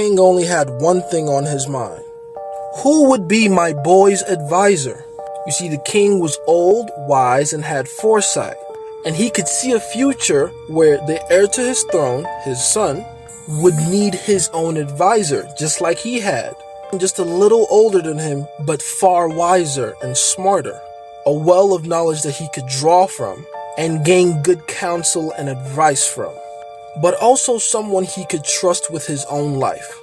King only had one thing on his mind. Who would be my boy's advisor? You see, the king was old, wise, and had foresight. And he could see a future where the heir to his throne, his son, would need his own advisor, just like he had. Just a little older than him, but far wiser and smarter. A well of knowledge that he could draw from and gain good counsel and advice from. But also someone he could trust with his own life.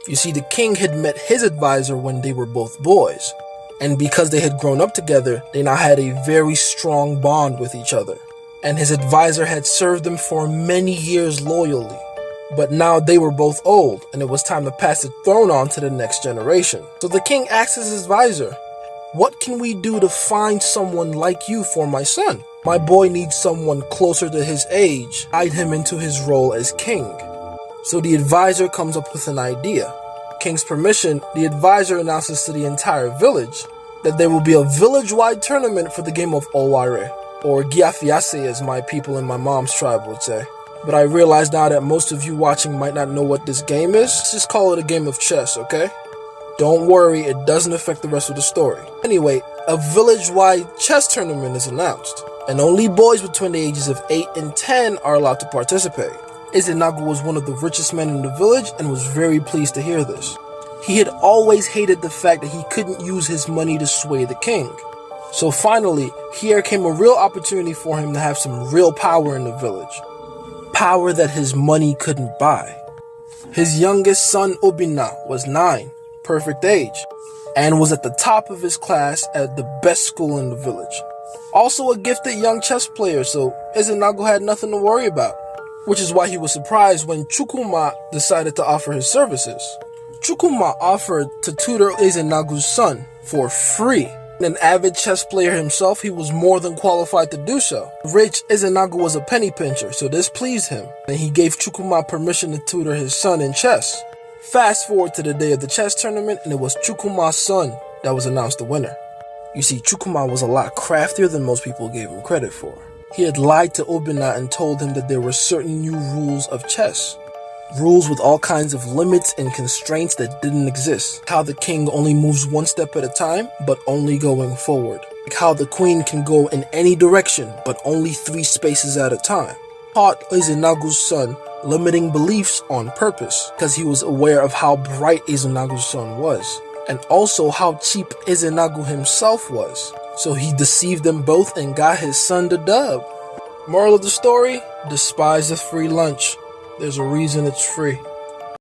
You see, the king had met his advisor when they were both boys. And because they had grown up together, they now had a very strong bond with each other. And his advisor had served them for many years loyally. But now they were both old, and it was time to pass the throne on to the next generation. So the king asked his advisor, "What can we do to find someone like you for my son? My boy needs someone closer to his age, guide him into his role as king." So the advisor comes up with an idea. King's permission, the advisor announces to the entire village that there will be a village-wide tournament for the game of Oware, or Giafiase as my people in my mom's tribe would say. But I realize now that most of you watching might not know what this game is. Let's just call it a game of chess, okay? Don't worry, it doesn't affect the rest of the story. Anyway, a village-wide chess tournament is announced, and only boys between the ages of 8 and 10 are allowed to participate. Izanagu was one of the richest men in the village and was very pleased to hear this. He had always hated the fact that he couldn't use his money to sway the king. So finally, here came a real opportunity for him to have some real power in the village. Power that his money couldn't buy. His youngest son Obina was 9, perfect age, and was at the top of his class at the best school in the village. Also a gifted young chess player, so Izanagu had nothing to worry about. Which is why he was surprised when Chukuma decided to offer his services. Chukuma offered to tutor Izanagu's son for free. An avid chess player himself, he was more than qualified to do so. Rich Izanagu was a penny pincher, so this pleased him, and he gave Chukuma permission to tutor his son in chess. Fast forward to the day of the chess tournament, and it was Chukuma's son that was announced the winner. You see, Chukuma was a lot craftier than most people gave him credit for. He had lied to Obina and told him that there were certain new rules of chess. Rules with all kinds of limits and constraints that didn't exist. How the king only moves one step at a time, but only going forward. Like how the queen can go in any direction, but only 3 spaces at a time. Taught Izanagu's son limiting beliefs on purpose, because he was aware of how bright Izanagu's son was, and also how cheap Izanagu himself was. So he deceived them both and got his son the dub. Moral of the story, despise the free lunch. There's a reason it's free.